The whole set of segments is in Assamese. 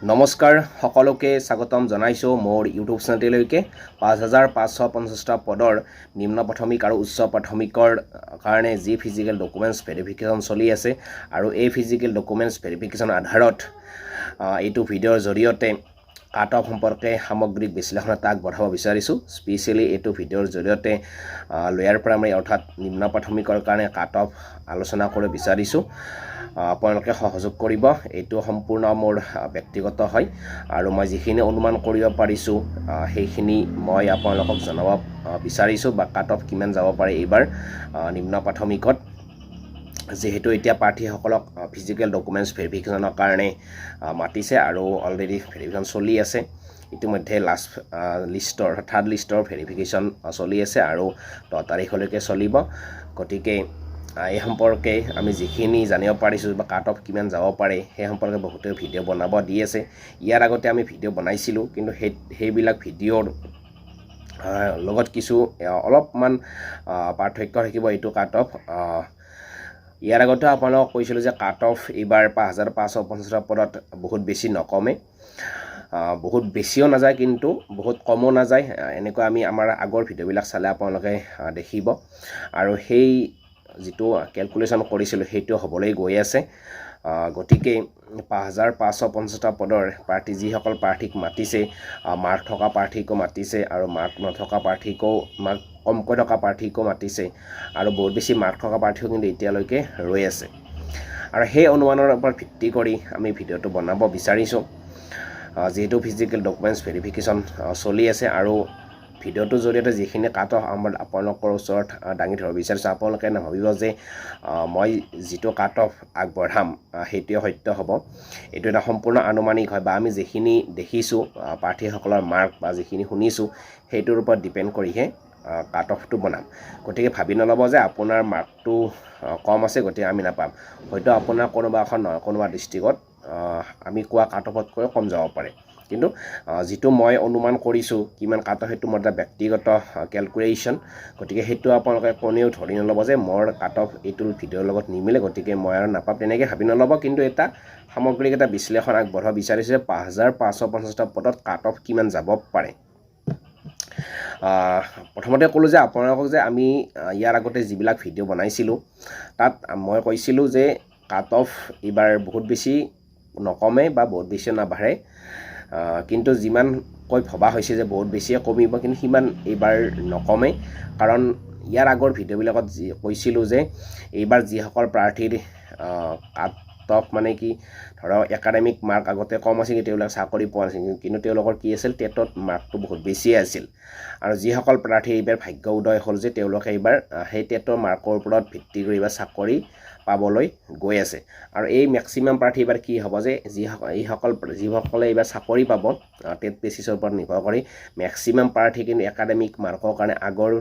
নমস্কাৰ সকলোকে স্বাগতম জনাইছো মোৰ ইউটিউব চেনেললৈকে 5550টা পদৰ নিম্ন প্ৰাথমিক আৰু উচ্চ প্ৰাথমিকৰ কাৰণে যি ফিজিক্যাল ডকুমেন্টছ ভেৰিফিকেশ্যন চলি আছে আৰু এই ফিজিক্যাল ডকুমেন্টছ ভেৰিফিকেশ্যন আধাৰত এইটো ভিডিঅ'ৰ জৰিয়তে কাট অফ সম্পৰ্কে সামগ্ৰিক বিশ্লেষণ আগবঢ়াব বিচাৰিছো স্পেশালি এইটো ভিডিঅ'ৰ জৰিয়তে লোয়াৰ প্ৰাইমাৰী অৰ্থাৎ নিম্ন প্ৰাথমিকৰ কাৰণে কাট অফ আলোচনা কৰিব বিচাৰিছো আপোনালোকে সহযোগ কৰিব এইটো সম্পূৰ্ণ মোৰ ব্যক্তিগত হয় আৰু মই যিখিনি অনুমান কৰিব পাৰিছো সেইখিনি মই আপোনালোকক জনাব বিচাৰিছো বা কাট অফ কিমান যাব পাৰে এইবাৰ নিম্ন প্ৰাথমিকত যেহেতু এতিয়া প্ৰাৰ্থীসকলক ফিজিক্যাল ডকুমেন্টছ ভেৰিফিকেশ্যনৰ কাৰণে মাতিছে আৰু অলৰেডি ভেৰিফিকেশ্যন চলি আছে ইতিমধ্যে লাষ্ট লিষ্টৰ থাৰ্ড লিষ্টৰ ভেৰিফিকেশ্যন চলি আছে আৰু 10 তাৰিখলৈকে চলিব গতিকে এই সম্পৰ্কে আমি যিখিনি জানিব পাৰিছো বা কাট অফ কিমান যাব পাৰে সেই সম্পৰ্কে বহুতে ভিডিঅ' বনাব দি আছে ইয়াৰ আগতে আমি ভিডিঅ' বনাইছিলো কিন্তু সেইবিলাক ভিডিঅ'ৰ লগত কিছু অলপমান পাৰ্থক্য থাকিব এইটো কাট অফ ইয়াৰ আগতে আপোনালোকক কৈছিলো যে কাট অফ এইবাৰ 5550টা পদত বহুত বেছি নকমে বহুত বেছিও নাযায় কিন্তু বহুত কমো নাযায় এনেকৈ আমি আমাৰ আগৰ ভিডিঅ'বিলাক চালে আপোনালোকে দেখিব আৰু সেই যেটো ক্যালকুলেশন কৰিছিল হেটো হ'বলৈ গৈ আছে গতিকে 5550টা পদৰ প্ৰাৰ্থী যিসকল প্ৰাৰ্থীক মাতিছে মাৰ্ক থকা প্ৰাৰ্থীকো মাতিছে আৰু মাৰ্ক নথকা প্ৰাৰ্থীকো মাৰ্ক কমকৈ থকা প্ৰাৰ্থীকো মাতিছে আৰু বহুত বেছি মাৰ্ক থকা প্ৰাৰ্থীও কিন্তু এতিয়ালৈকে ৰৈ আছে আৰু সেই অনুমানৰ ওপৰত ভিত্তি কৰি আমি ভিডিঅ'টো বনাব বিচাৰিছো যেহেতু ফিজিক্যাল ডকুমেন্টছ ভেৰিফিকেশ্যন চলি আছে আৰু ভিডিঅ'টোৰ জৰিয়তে যিখিনি কাট অফ আপোনালোকৰ ওচৰত দাঙি ধৰিব বিচাৰিছো আপোনালোকে নাভাবিব যে মই যেটো কাট অফ আগবঢ়াম হেটোৱে সত্য হ'ব এটো এটা সম্পূৰ্ণ আনুমানিক হয় বা আমি যিখিনি দেখিছো প্ৰাৰ্থীসকলৰ মাৰ্ক বা যিখিনি শুনিছো হেটোৰ ওপৰত ডিপেন্ড কৰিহে কাট অফটো বনাম গতিকে ভাবি নলব যে আপোনাৰ মাৰ্কটো কম আছে গতিকে আমি নাপাম হয়তো আপোনাৰ কোনোবা এখন নহয় কোনোবা ডিস্ট্ৰিক্টত আমি কোৱা কাট অফতকৈ কম যাব পাৰে কিন্তু যেটো মই অনুমান কৰিছো কিমান কাট অফ হেতু মোৰ ব্যক্তিগত ক্যালকুলেশন গতিকে হেতু আপোনালোকে কোনেও ধৰি নলব যে মোৰ কাট অফ এইটোৰ ভিডিঅ'ৰ লগত নিমিলে গতিকে মই আৰু নাপাম তেনেকৈ ভাবি নলব কিন্তু এটা সামগ্ৰিক এটা বিশ্লেষণ আগবঢ়াব বিচাৰিছো 5550টা পদত কাট অফ কিমান যাব পাৰে প্ৰথমতে ক'লো যে আপোনালোকক যে আমি ইয়াৰ আগতে যিবিলাক ভিডিঅ' বনাইছিলো তাত মই কৈছিলো যে কাট অফ এবাৰ বহুত বেছি নকমে বা বহুত বেছি নাবাঢ়ে কিন্তু যিমান কৈ ভবা হৈছে যে বহুত বেছিয়ে কমিব কিন্তু সিমান এবাৰ নকমে কাৰণ ইয়াৰ আগৰ ভিডিঅ'বিলাকত কৈছিলো যে এইবাৰ যিসকল প্ৰাৰ্থীৰ কাট অফ মানে কি ধৰক একাডেমিক মাৰ্ক আগতে কম আছিল তেওঁলোক চাকৰি পোৱা নাছিল কিন্তু তেওঁলোকৰ কি আছিল টেটত মাৰ্কটো বহুত বেছি আছিল আৰু যিসকল প্ৰাৰ্থী এইবাৰ ভাগ্য উদয় হ'ল যে তেওঁলোকে এইবাৰ সেই টেটৰ মাৰ্কৰ ওপৰত ভিত্তি কৰি বা চাকৰি পাবলৈ গৈ আছে আৰু এই ম্যাক্সিমাম প্ৰাৰ্থী এবাৰ কি হ'ব যে যিসকলে এইবাৰ চাকৰি পাব টেট বেচিছৰ ওপৰত নিৰ্ভৰ কৰি ম্যাক্সিমাম প্ৰাৰ্থী কিন্তু একাডেমিক মাৰ্কৰ কাৰণে আগৰ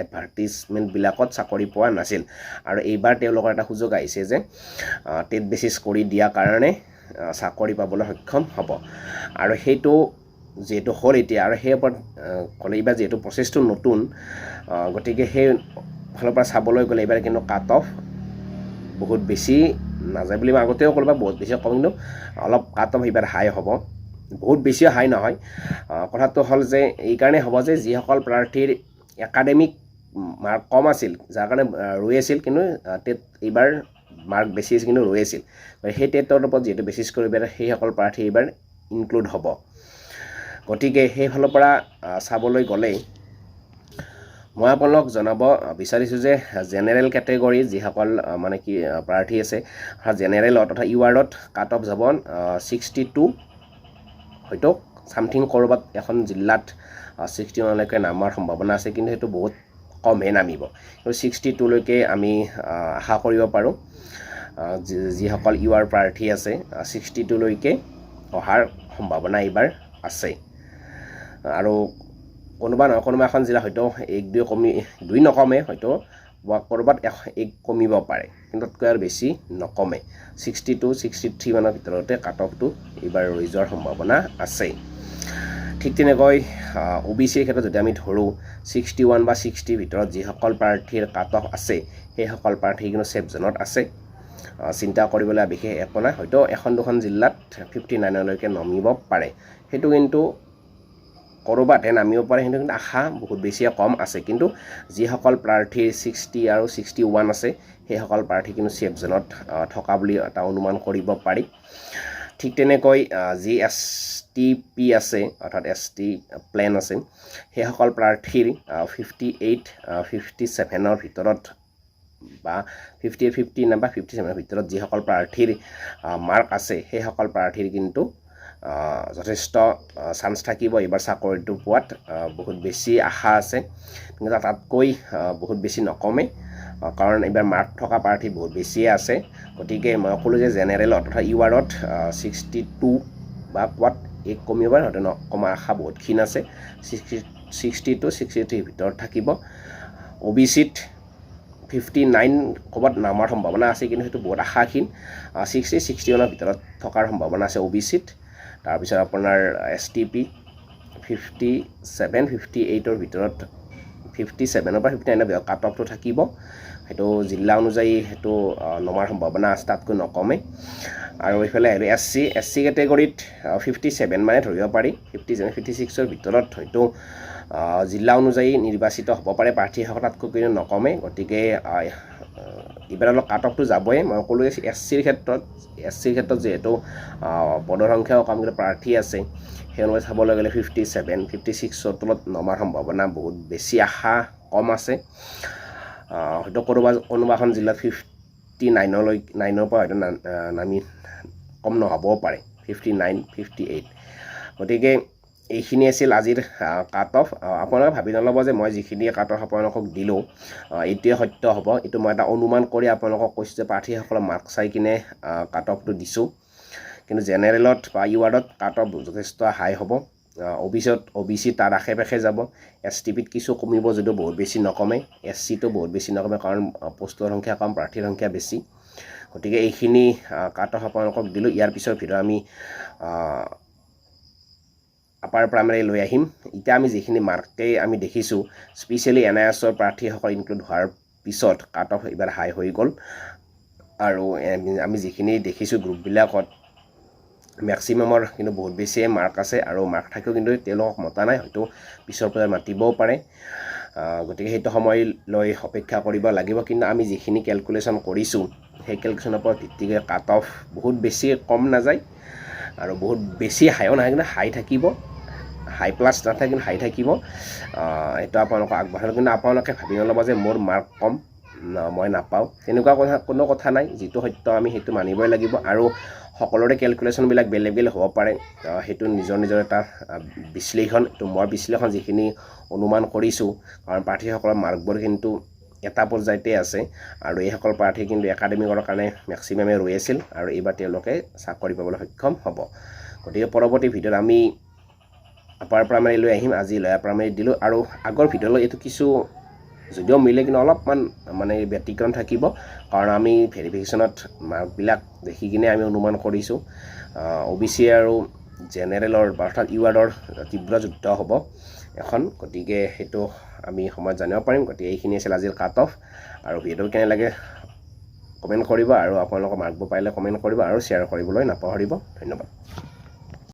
এডভাৰটাইজমেন্ট বিলাকত চাকৰি পোৱা নাছিল আৰু এইবাৰ তেওঁলোকৰ এটা সুযোগ আহিছে যে টেট বেচিছ কৰি দিয়া কাৰণে চাকৰি পাবলৈ সক্ষম হ'ব আৰু হেতু যেটো হ'ল এতিয়া আৰু সেই ওপৰত ক'লে এইবাৰ যেটো প্ৰচেছটো নতুন গতিকে সেই ফালৰ পৰা চাবলৈ গ'লে এইবাৰ কিন্তু কাট অফ বহুত বেছি নাযায় বুলি মই আগতেও ক'লবা বহুত বেছি কম কিন্তু অলপ কাট অফ এইবাৰ হাই হ'ব বহুত বেছি হাই নহয় কথাটো হ'ল যে এই কাৰণে হ'ব যে যিসকল প্ৰাৰ্থীৰ একাডেমিক মাৰ্ক কম আছিল যাৰ কাৰণে ৰৈ আছিল কিন্তু টেট এইবাৰ মাৰ্ক বেছি আছিল কিন্তু ৰৈ আছিল সেই টেটৰ ওপৰত যেটো বেচিছ কৰি সেইসকল প্ৰাৰ্থী এইবাৰ ইনক্লুড হ'ব গতিকে সেই ফালৰ পৰা চাবলৈ গ'লে মই আপোনালোক জনাব বিচাৰিছো যে জেনাৰেল ক্যাটেগৰী যিসকল মানে কি প্ৰাৰ্থী আছে জেনাৰেলত অথবা ইউআৰত কাট অফ যাব 62 হয়তো সামথিং কৰবাত এখন জিলাত 61 লৈকে নামাৰ সম্ভাৱনা আছে কিন্তু হেতু বহুত কমহে নামিব কিন্তু 62 লৈকে আমি আশা কৰিব পাৰো যিসকল ইউআৰ প্ৰাৰ্থী আছে 62 লৈকে অহাৰ সম্ভাৱনা এইবাৰ আছে আৰু কোনোবা এখন জিলা হয়তো 1-2 কমি 2 নকমে হয়তো কৰবাত 1 কমিব পাৰে কিন্তু তকৈ আৰু বেছি নকমে 62 63 মানৰ ভিতৰতে কাট অফটো এবাৰ ৰৈ যোৱাৰ সম্ভাৱনা আছে ঠিক তেনেকৈ ওবিসিৰ ক্ষেত্ৰত যদি আমি ধৰো 61 বা 60 ভিতৰত যিসকল প্ৰাৰ্থীৰ কাট অফ আছে সেই সকল প্ৰাৰ্থী কিন্তু সেফ জোনত আছে চিন্তা কৰিবলৈ বিশেষ একো নাই হয়তো এখন দুখন জিলাত 59লৈকে নামিব পাৰে সেইটো কিন্তু কৰবাতে নামিব পাৰে কিন্তু আশা বহুত বেছি কম আছে কিন্তু যিসকল প্ৰাৰ্থীৰ 60 আৰু 61 আছে সেইসকল প্ৰাৰ্থী কিন্তু সেফ জোনত থকা বুলি এটা অনুমান কৰিব পাৰি ঠিক তেনেকৈ যি STP আছে অৰ্থাৎ ST প্লেন আছে সেইসকল প্ৰাৰ্থীৰ 58 57ৰ ভিতৰত বা 50 50 নাইবা 57ৰ ভিতৰত যিসকল প্ৰাৰ্থীৰ মাৰ্ক আছে সেইসকল প্ৰাৰ্থীৰ কিন্তু যথেষ্ট চান্স থাকিব এইবাৰ চাকৰিটো পোৱাত বহুত বেছি আশা আছে কিন্তু তাতকৈ বহুত বেছি নকমে কাৰণ এইবাৰ মাৰ্ক থকা প্ৰাৰ্থী বহুত বেছিয়ে আছে গতিকে মই ক'লোঁ যে জেনেৰেলত অৰ্থাৎ ইউআৰত 62 বা কোৱাত এক কমিব পাৰে হয়তো নকমা আশা বহুত ক্ষীণ আছে 60 to 63 ভিতৰত থাকিব OBCত 59 ক'ৰবাত নামাৰ সম্ভাৱনা আছে কিন্তু সেইটো বহুত আশাক্ষীণ 60 61ৰ ভিতৰত থকাৰ সম্ভাৱনা আছে OBCত তাৰপিছত আপোনাৰ STP 57 58ৰ ভিতৰত 57ৰ পৰা 59ৰ ভিতৰত কাট অফটো থাকিব সেইটো জিলা অনুযায়ী সেইটো নমাৰ সম্ভাৱনা আছে তাতকৈ নকমে আৰু এইফালে SC কেটেগৰীত 57 মানে ধৰিব পাৰি 57 56ৰ ভিতৰত হয়তো জিলা অনুযায়ী নিৰ্বাচিত হ'ব পাৰে প্ৰাৰ্থীসকল তাতকৈ কিন্তু নকমে গতিকে এইবাৰ অলপ কাট অফটো যাবই মই ক'লোঁ SCৰ ক্ষেত্ৰত যিহেতু পদৰ সংখ্যাও কম কিন্তু প্ৰাৰ্থী আছে সেই অনুযায়ী চাবলৈ গ'লে 57 56ৰ তলত নমাৰ সম্ভাৱনা বহুত বেছি আশা কম আছে হয়তো কোনোবা এখন জিলাত 59ৰ পৰা হয়তো নামি কম নহ'বও পাৰে 59 58 গতিকে এইখিনি আছিল আজিৰ কাট অফ আপোনালোকে ভাবি নল'ব যে মই যিখিনি কাট অফ আপোনালোকক দিলোঁ এইটোৱে সত্য হ'ব এইটো মই এটা অনুমান কৰি আপোনালোকক কৈছোঁ যে প্ৰাৰ্থীসকলৰ মাৰ্ক চাই কিনে কাট অফটো দিছোঁ কিন্তু জেনেৰেলত বা ইউআৰত কাট অফ যথেষ্ট হাই হ'ব OBC তাৰ আশে পাশে যাব STPত কিছু কমিব যদিও বহুত বেছি নকমে SCটো বহুত বেছি নকমে কাৰণ পোষ্টৰ সংখ্যা কম প্ৰাৰ্থীৰ সংখ্যা বেছি গতিকে এইখিনি কাট অফ আপোনালোকক দিলোঁ ইয়াৰ পিছৰ ভিডিঅ' আমি আপাৰ প্ৰাইমেৰী লৈ আহিম এতিয়া আমি যিখিনি মাৰ্কেই আমি দেখিছোঁ স্পেচিয়েলি NISৰ প্ৰাৰ্থীসকল ইনক্লুড হোৱাৰ পিছত কাট অফ এইবাৰ হাই হৈ গ'ল আৰু আমি যিখিনি দেখিছোঁ গ্ৰুপবিলাকত মেক্সিমামৰ কিন্তু বহুত বেছিয়ে মাৰ্ক আছে আৰু মাৰ্ক থাকিও কিন্তু তেওঁলোকক মতা নাই হয়তো পিছৰ পৰ্যায়ত মাতিবও পাৰে গতিকে সেইটো সময় লৈ অপেক্ষা কৰিব লাগিব কিন্তু আমি যিখিনি কেলকুলেশ্যন কৰিছোঁ সেই কেলকুলেশ্যনৰ ওপৰত ভিত্তি কৰি কাট অফ বহুত বেছি কম নাযায় আৰু বহুত বেছি হাইও নাহে কিন্তু হাই থাকিব হাই প্লাছ নাথাকে কিন্তু হাই থাকিব এইটো আপোনালোকক আগবঢ়ালোঁ কিন্তু আপোনালোকে ভাবি নল'ব যে মোৰ মাৰ্ক কম মই নাপাওঁ তেনেকুৱা কোনো কথা নাই যিটো সত্য আমি সেইটো মানিবই লাগিব আৰু সকলোৰে কেলকুলেশ্যনবিলাক বেলেগ বেলেগ হ'ব পাৰে সেইটো নিজৰ এটা বিশ্লেষণ এইটো মোৰ বিশ্লেষণ যিখিনি অনুমান কৰিছোঁ কাৰণ প্ৰাৰ্থীসকলৰ মাৰ্কবোৰ কিন্তু এটা পৰ্যায়তে আছে আৰু এইসকল প্ৰাৰ্থী কিন্তু একাডেমিকৰ কাৰণে মেক্সিমামে ৰৈ আছিল আৰু এইবাৰ তেওঁলোকে চাকৰি পাবলৈ সক্ষম হ'ব গতিকে পৰৱৰ্তী ভিডিঅ'ত আমি আপাৰ প্ৰাইমেৰী লৈ আহিম আজি লয়াৰ প্ৰাইমেৰী দিলোঁ আৰু আগৰ ভিডিঅ'লৈ এইটো কিছু যদিও মিলে কিন্তু অলপমান মানে ব্যতিক্ৰম থাকিব কাৰণ আমি ভেৰিফিকেশ্যনত মাৰ্কবিলাক দেখি কিনে আমি অনুমান কৰিছোঁ OBC আৰু জেনেৰেলৰ অৰ্থাৎ ইউআৰৰ তীব্ৰ যুদ্ধ হ'ব এখন গতিকে সেইটো আমি সময়ত জানিব পাৰিম গতিকে এইখিনি আছিল আজিৰ কাট অফ আৰু ভিডিঅ'টো কেনে লাগে কমেণ্ট কৰিব আৰু আপোনালোকৰ মাৰ্কবোৰ পাৰিলে কমেণ্ট কৰিব আৰু শ্বেয়াৰ কৰিবলৈ নাপাহৰিব ধন্যবাদ